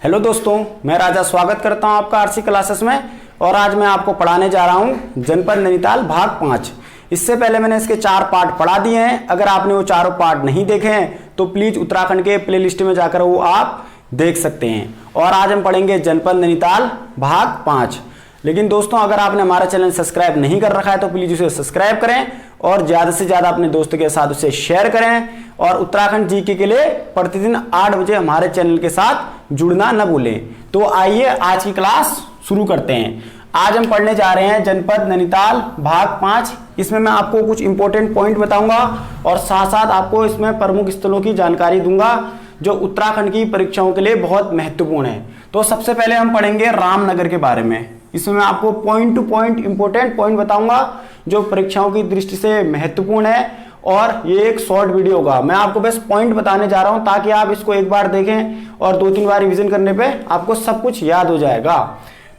Hello दोस्तों, मैं राजा स्वागत करता हूं आपका आरसी क्लासेस में। और आज मैं आपको पढ़ाने जा रहा हूं जनपद नैनीताल भाग 5। इससे पहले मैंने इसके 4 पार्ट पढ़ा दिए हैं। अगर आपने वो चारों पार्ट नहीं देखे हैं तो प्लीज उत्तराखंड के प्लेलिस्ट में जाकर वो आप देख सकते हैं। और आज हम पढ़ेंगे जनपद नैनीताल भाग 5। लेकिन दोस्तों, अगर आपने हमारा चैनल सब्सक्राइब नहीं कर रखा है तो प्लीज उसे सब्सक्राइब करें और ज्यादा से ज्यादा अपने दोस्तों के साथ उसे शेयर करें। और उत्तराखंड जीके के लिए प्रतिदिन 8 बजे हमारे चैनल के साथ जुड़ना न भूलें। तो आइए आज की क्लास शुरू करते हैं। आज हम पढ़ने जा रहे हैं जनपद नैनीताल भाग 5। इसमें मैं आपको कुछ इंपॉर्टेंट पॉइंट बताऊंगा और साथ साथ आपको इसमें प्रमुख स्थलों की जानकारी दूंगा जो उत्तराखंड की परीक्षाओं के लिए बहुत महत्वपूर्ण है। तो सबसे पहले हम पढ़ेंगे रामनगर के बारे में। इसमें मैं आपको point two point important point बताऊंगा जो परीक्षाओं की दृष्टि से महत्वपूर्ण है। और ये एक शॉर्ट वीडियो होगा, मैं आपको बस पॉइंट बताने जा रहा हूं ताकि आप इसको एक बार देखें और 2-3 बार रिवीजन करने पे आपको सब कुछ याद हो जाएगा।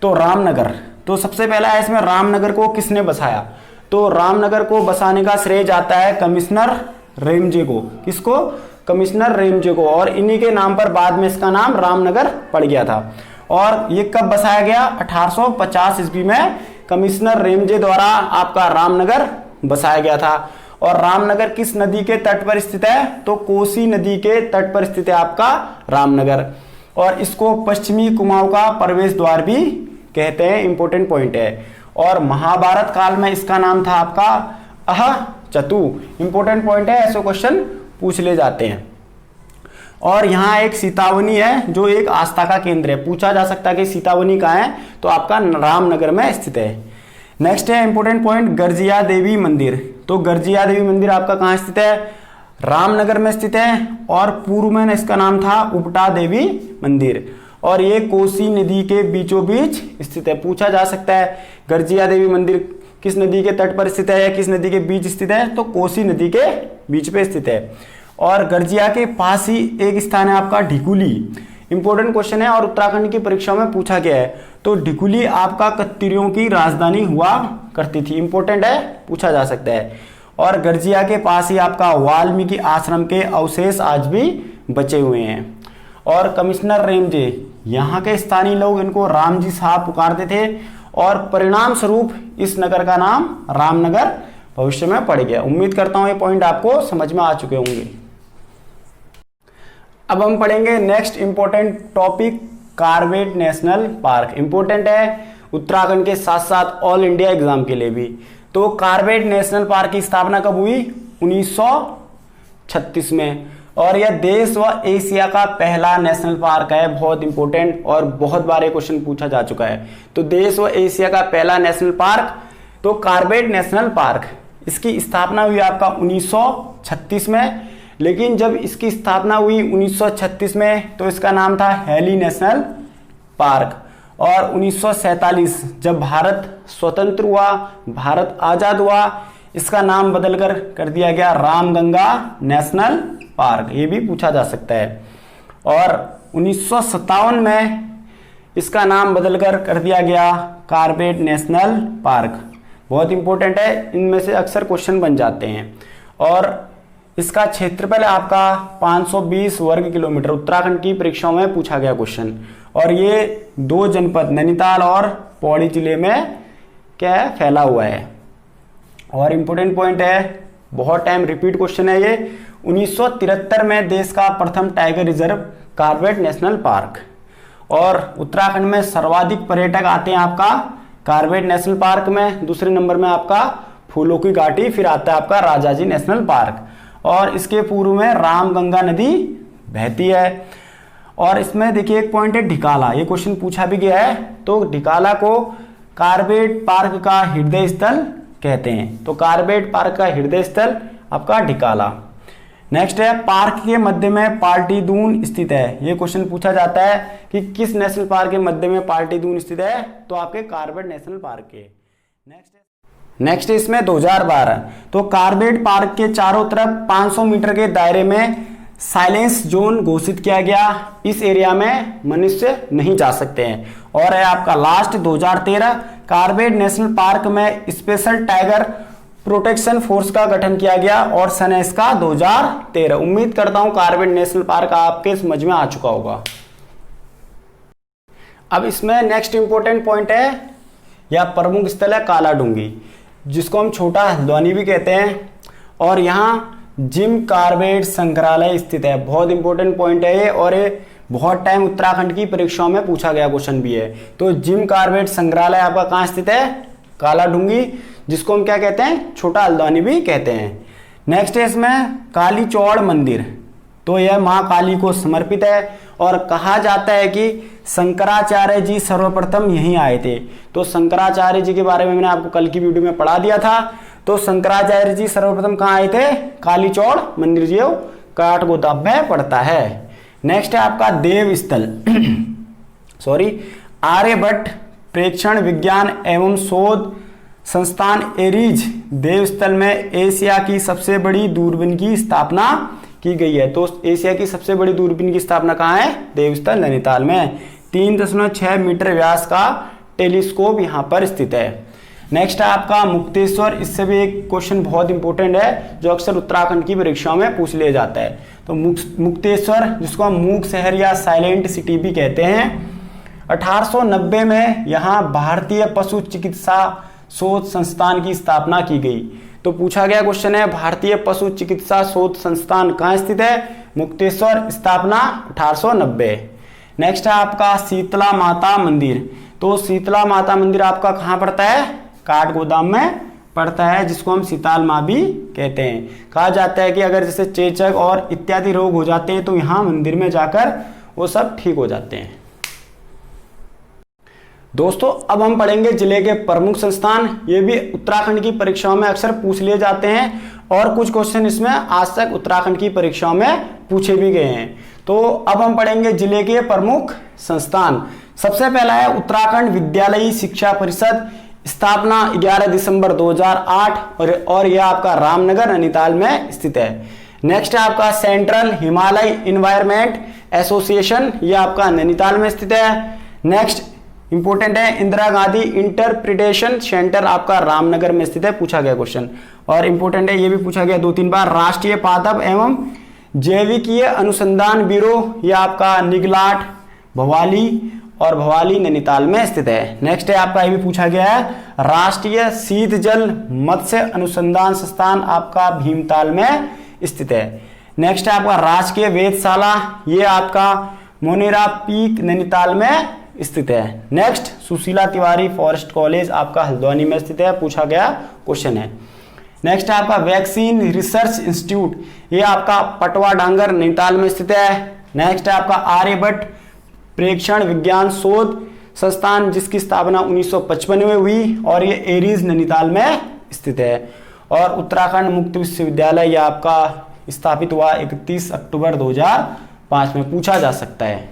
तो रामनगर, तो सबसे पहला है इसमें रामनगर को किसने बसाया। तो रामनगर को बसाने का श्रेय जाता है कमिश्नर रेमजे को। किसको? कमिश्नर रेमजे को। और इन्हीं के नाम पर बाद में इसका नाम रामनगर पड़ गया था। और ये कब बसाया गया? 1850 ईस्वी में कमिश्नर रेमजे द्वारा आपका रामनगर बसाया गया था। और रामनगर किस नदी के तट पर स्थित है? तो कोसी नदी के तट पर स्थित है आपका रामनगर। और इसको पश्चिमी कुमाऊं का प्रवेश द्वार भी कहते हैं। इंपॉर्टेंट पॉइंट है। और महाभारत काल में इसका नाम था आपका अहचतु। इंपॉर्टेंट पॉइंट है, ऐसे क्वेश्चन पूछ ले जाते हैं। और यहाँ एक सीतावनी है जो एक आस्था का केंद्र है। पूछा जा सकता है कि सीतावनी कहाँ है, तो आपका रामनगर में स्थित है। नेक्स्ट है इंपॉर्टेंट पॉइंट गर्जिया देवी मंदिर। तो गर्जिया देवी मंदिर आपका कहाँ स्थित है? रामनगर में स्थित है। और पूर्व में इसका नाम था उपटा देवी मंदिर। और ये कोसी नदी के बीचों बीच स्थित है। पूछा जा सकता है गर्जिया देवी मंदिर किस नदी के तट पर स्थित है या किस नदी के बीच स्थित है? तो कोसी नदी के बीच पे स्थित है। और गर्जिया के पास ही एक स्थान है आपका ढिकुली। इंपॉर्टेंट क्वेश्चन है और उत्तराखंड की परीक्षा में पूछा गया है। तो ढिकुली आपका कत्तिरियों की राजधानी हुआ करती थी। इंपॉर्टेंट है, पूछा जा सकता है। और गर्जिया के पास ही आपका वाल्मीकि आश्रम के अवशेष आज भी बचे हुए हैं। और कमिश्नर रेमजे, यहाँ के स्थानीय लोग इनको रामजी साहब पुकारते थे। और परिणाम स्वरूप इस नगर का नाम रामनगर भविष्य में पड़ गया। उम्मीद करता हूं ये पॉइंट आपको समझ में आ चुके होंगे। अब हम पढ़ेंगे next important topic, Corbett national park. Important है उत्तराखंड के साथ साथ ऑल इंडिया एग्जाम के लिए भी। तो कार्बेट नेशनल पार्क की स्थापना कब हुई? 1936 में। और यह देश व एशिया का पहला नेशनल पार्क है। बहुत इंपॉर्टेंट और बहुत बार ये क्वेश्चन पूछा जा चुका है। तो देश व एशिया का पहला नेशनल पार्क तो कार्बेट नेशनल पार्क, इसकी स्थापना हुई आपका 1936 में। लेकिन जब इसकी स्थापना हुई 1936 में तो इसका नाम था हैली नेशनल पार्क। और 1947 जब भारत स्वतंत्र हुआ, भारत आजाद हुआ, इसका नाम बदलकर कर दिया गया रामगंगा नेशनल पार्क। ये भी पूछा जा सकता है। और 1957 में इसका नाम बदलकर कर दिया गया कार्बेट नेशनल पार्क। बहुत इंपॉर्टेंट है, इनमें से अक्सर क्वेश्चन बन जाते हैं। और इसका क्षेत्रफल आपका 520 वर्ग किलोमीटर। उत्तराखंड की परीक्षाओं में पूछा गया क्वेश्चन। और ये 2 जनपद नैनीताल और पौड़ी जिले में क्या है? फैला हुआ है। और इंपॉर्टेंट पॉइंट है, बहुत टाइम रिपीट क्वेश्चन है ये। 1973 में देश का प्रथम tiger reserve Corbett national park. और उत्तराखंड में सर्वाधिक पर्यटक आते हैं आपका कार्बेट नेशनल पार्क में। दूसरे नंबर में आपका फूलों की घाटी, फिर आता है आपका राजाजी नेशनल पार्क। और इसके पूर्व में रामगंगा नदी बहती है। और इसमें देखिए एक पॉइंट है ढिकाला, ये क्वेश्चन पूछा भी गया है। तो ढिकाला को कार्बेट पार्क का हृदय स्थल कहते हैं। तो कार्बेट पार्क का हृदय स्थल आपका ढिकाला। नेक्स्ट है पार्क के मध्य में पार्टी दून स्थित है। ये क्वेश्चन पूछा जाता है कि किस नेशनल पार्क के मध्य में पार्टी दून स्थित है? तो आपके कार्बेट नेशनल पार्क के। नेक्स्ट इसमें 2012। तो कार्बेट पार्क के चारों तरफ 500 मीटर के दायरे में साइलेंस जोन घोषित किया गया। इस एरिया में मनुष्य नहीं जा सकते हैं। और है आपका लास्ट 2013 कार्बेट नेशनल पार्क में स्पेशल टाइगर प्रोटेक्शन फोर्स का गठन किया गया और सन है इसका 2013। उम्मीद करता हूं कार्बेट नेशनल पार्क आपके समझ में आ चुका होगा। अब इसमें नेक्स्ट इंपॉर्टेंट पॉइंट है या प्रमुख स्थल है कालाडूंगी, जिसको हम छोटा हल्द्वानी भी कहते हैं, और यहाँ जिम कॉर्बेट संग्रहालय स्थित है। बहुत इंपॉर्टेंट पॉइंट है ये, और ये बहुत टाइम उत्तराखंड की परीक्षाओं में पूछा गया क्वेश्चन भी है। तो जिम कॉर्बेट संग्रहालय आपका कहाँ स्थित है? कालाडूंगी, जिसको हम क्या कहते हैं? छोटा हल्द्वानी भी कहते हैं। नेक्स्ट है इसमें काली चौड़ मंदिर, तो यह माँ काली को समर्पित है, और कहा जाता है कि शंकराचार्य जी सर्वप्रथम यहीं आए थे। तो शंकराचार्य जी के बारे में मैंने आपको कल की वीडियो में पढ़ा दिया था। तो शंकराचार्य जी सर्वप्रथम कहाँ आए थे? काली चौड़ मंदिर, जो काठगोदाम में पड़ता है। नेक्स्ट है आपका देव स्थल आर्यभट्ट प्रेक्षण विज्ञान एवं शोध संस्थान एरीज देव स्थल में एशिया की सबसे बड़ी दूरबीन की स्थापना की गई है। तो एशिया की सबसे बड़ी दूरबीन की स्थापना कहाँ है? देवस्थल नैनीताल में। 3.6 मीटर व्यास का टेलीस्कोप यहाँ पर स्थित है। नेक्स्ट है आपका मुक्तेश्वर, इससे भी एक क्वेश्चन बहुत इंपॉर्टेंट है जो अक्सर उत्तराखंड की परीक्षाओं में पूछ लिया जाता है। तो मुक्तेश्वर, जिसको हम मूक शहर या साइलेंट सिटी भी कहते हैं, 1890 में यहाँ भारतीय पशु चिकित्सा शोध संस्थान की स्थापना की गई। तो पूछा गया क्वेश्चन है भारतीय पशु चिकित्सा शोध संस्थान कहाँ स्थित है? मुक्तेश्वर, स्थापना 1890। नेक्स्ट है आपका शीतला माता मंदिर, तो शीतला माता मंदिर आपका कहाँ पड़ता है? काठगोदाम में पड़ता है, जिसको हम सीताल माँ भी कहते हैं। कहा जाता है कि अगर जैसे चेचक और इत्यादि रोग हो जाते हैं तो यहाँ मंदिर में जाकर वो सब ठीक हो जाते हैं। दोस्तों अब हम पढ़ेंगे जिले के प्रमुख संस्थान। ये भी उत्तराखंड की परीक्षाओं में अक्सर पूछ लिए जाते हैं, और कुछ क्वेश्चन इसमें आज तक उत्तराखंड की परीक्षाओं में पूछे भी गए हैं। तो अब हम पढ़ेंगे जिले के प्रमुख संस्थान। सबसे पहला है उत्तराखंड विद्यालयी शिक्षा परिषद, स्थापना 11 दिसंबर 2008, और यह आपका रामनगर नैनीताल में स्थित है। नेक्स्ट है आपका सेंट्रल हिमालय इन्वायरमेंट एसोसिएशन, यह आपका नैनीताल में स्थित है। नेक्स्ट इंपॉर्टेंट है इंदिरा गांधी इंटरप्रिटेशन सेंटर, आपका रामनगर में स्थित है, पूछा गया क्वेश्चन। और इंपॉर्टेंट है, ये भी पूछा गया 2-3 बार, राष्ट्रीय पादप एवं जैविकीय अनुसंधान ब्यूरो, यह आपका निगलाट भवाली, और भवाली नैनीताल में स्थित है। नेक्स्ट है आपका, ये भी पूछा गया है, राष्ट्रीय शीत जल मत्स्य अनुसंधान संस्थान, आपका भीमताल में स्थित है। नेक्स्ट है आपका राजकीय वेधशाला, ये आपका मोनेरा पीक नैनीताल में स्थित है। Next Sushila Tiwari forest college, आपका हल्द्वानी में स्थित है, पूछा गया क्वेश्चन है। नेक्स्ट है आपका वैक्सीन रिसर्च इंस्टीट्यूट, ये आपका पटवा डांगर नैनीताल में स्थित है। नेक्स्ट है आपका आर्यभट्ट प्रेक्षण विज्ञान शोध संस्थान, जिसकी स्थापना 1955 में हुई, और ये एरीज नैनीताल में स्थित है। और उत्तराखंड मुक्त विश्वविद्यालय, यह आपका स्थापित हुआ 31 अक्टूबर 2005 में, पूछा जा सकता है।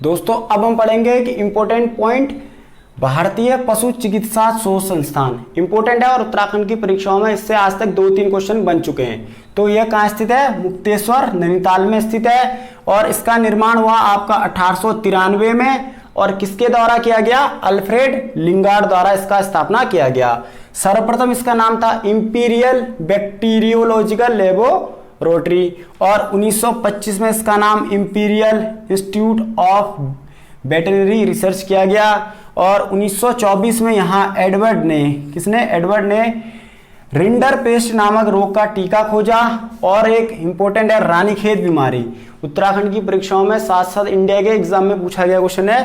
दोस्तों अब हम पढ़ेंगे कि इंपॉर्टेंट पॉइंट भारतीय पशु चिकित्सा शोध संस्थान इंपॉर्टेंट है, और उत्तराखंड की परीक्षाओं में इससे आज तक 2-3 क्वेश्चन बन चुके हैं। तो यह कहाँ स्थित है? मुक्तेश्वर नैनीताल में स्थित है, और इसका निर्माण हुआ आपका 1893 में, और किसके द्वारा किया गया? अल्फ्रेड लिंगार्ड द्वारा इसका स्थापना किया गया। सर्वप्रथम इसका नाम था इंपीरियल बैक्टीरियोलॉजिकल लेबोरेटरी, और 1925 में इसका नाम imperial institute of veterinary research किया गया। और 1924 में यहाँ एडवर्ड ने रिंडर पेस्ट नामक रोग का टीका खोजा। और एक इंपॉर्टेंट है रानीखेत बीमारी, उत्तराखंड की परीक्षाओं में साथ साथ इंडिया के एग्जाम में पूछा गया क्वेश्चन है।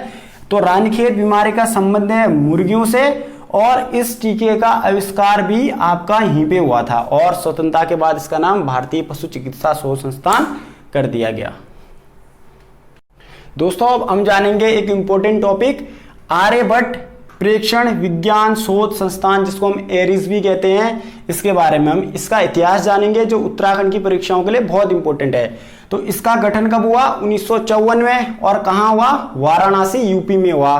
तो रानीखेत बीमारी का संबंध है मुर्गियों से, और इस टीके का आविष्कार भी आपका यहीं पे हुआ था, और स्वतंत्रता के बाद इसका नाम भारतीय पशु चिकित्सा शोध संस्थान कर दिया गया। दोस्तों अब हम जानेंगे एक इंपॉर्टेंट टॉपिक, आर्यभट्ट प्रेक्षण विज्ञान शोध संस्थान, जिसको हम एरीज भी कहते हैं, इसके बारे में हम इसका इतिहास जानेंगे, जो उत्तराखंड की परीक्षाओं के लिए बहुत इंपॉर्टेंट है। तो इसका गठन कब हुआ? 1954 में, और कहाँ हुआ? वाराणसी यूपी में हुआ,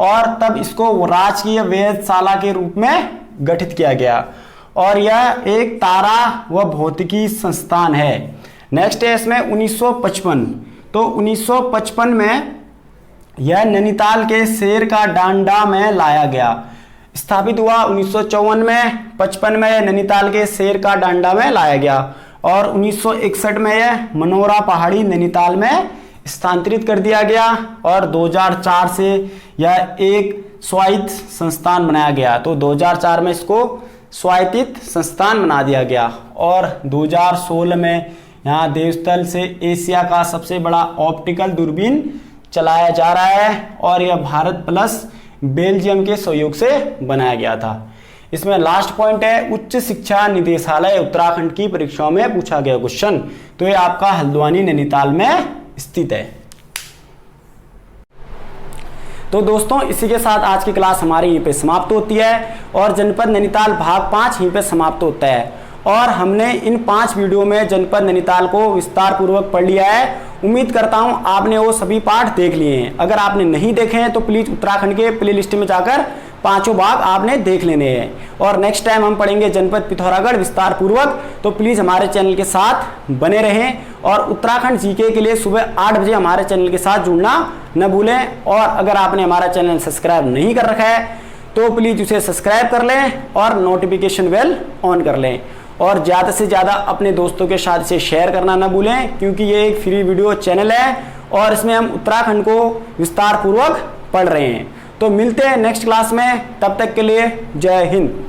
और तब इसको राजकीय वेधशाला के रूप में गठित किया गया, और यह एक तारा व भौतिकी संस्थान है। नेक्स्ट है इसमें 1955, तो 1955 में यह नैनीताल के शेर का डांडा में लाया गया, स्थापित हुआ 1954 में। 55 में नैनीताल के शेर का डांडा में लाया गया, और 1961 में यह मनोरा पहाड़ी नैनीताल में स्थानांतरित कर दिया गया और 2004 से यह एक स्वायत्त संस्थान बनाया गया। तो 2004 में इसको स्वायत्त संस्थान बना दिया गया और 2016 में यहाँ देवस्थल से एशिया का सबसे बड़ा ऑप्टिकल दूरबीन चलाया जा रहा है और यह भारत प्लस बेल्जियम के सहयोग से बनाया गया था। इसमें लास्ट पॉइंट है उच्च शिक्षा निदेशालय उत्तराखंड की परीक्षाओं में पूछा गया क्वेश्चन। तो ये आपका हल्द्वानी नैनीताल में स्थित है। तो दोस्तों इसी के साथ आज की क्लास हमारी यहीं पे समाप्त होती है और जनपद नैनीताल भाग 5 यहीं पे समाप्त होता है। और हमने इन 5 वीडियो में जनपद नैनीताल को विस्तार पूर्वक पढ़ लिया है। उम्मीद करता हूं आपने वो सभी पाठ देख लिए हैं। अगर आपने नहीं देखे हैं तो प्लीज उत्तराखंड के प्लेलिस्ट में जाकर 5 भाग आपने देख लेने हैं। और नेक्स्ट टाइम हम पढ़ेंगे जनपद पिथौरागढ़ विस्तार पूर्वक। तो प्लीज हमारे चैनल के साथ बने रहें और उत्तराखंड जीके के लिए सुबह 8 बजे हमारे चैनल के साथ जुड़ना न भूलें। और अगर आपने हमारा चैनल सब्सक्राइब नहीं कर रखा है तो प्लीज उसे सब्सक्राइब कर लें और नोटिफिकेशन बेल ऑन कर लें और ज़्यादा से ज़्यादा अपने दोस्तों के साथ इसे शेयर करना ना भूलें, क्योंकि ये एक फ्री वीडियो चैनल है और इसमें हम उत्तराखंड को विस्तार पूर्वक पढ़ रहे हैं। तो मिलते हैं नेक्स्ट क्लास में, तब तक के लिए जय हिंद।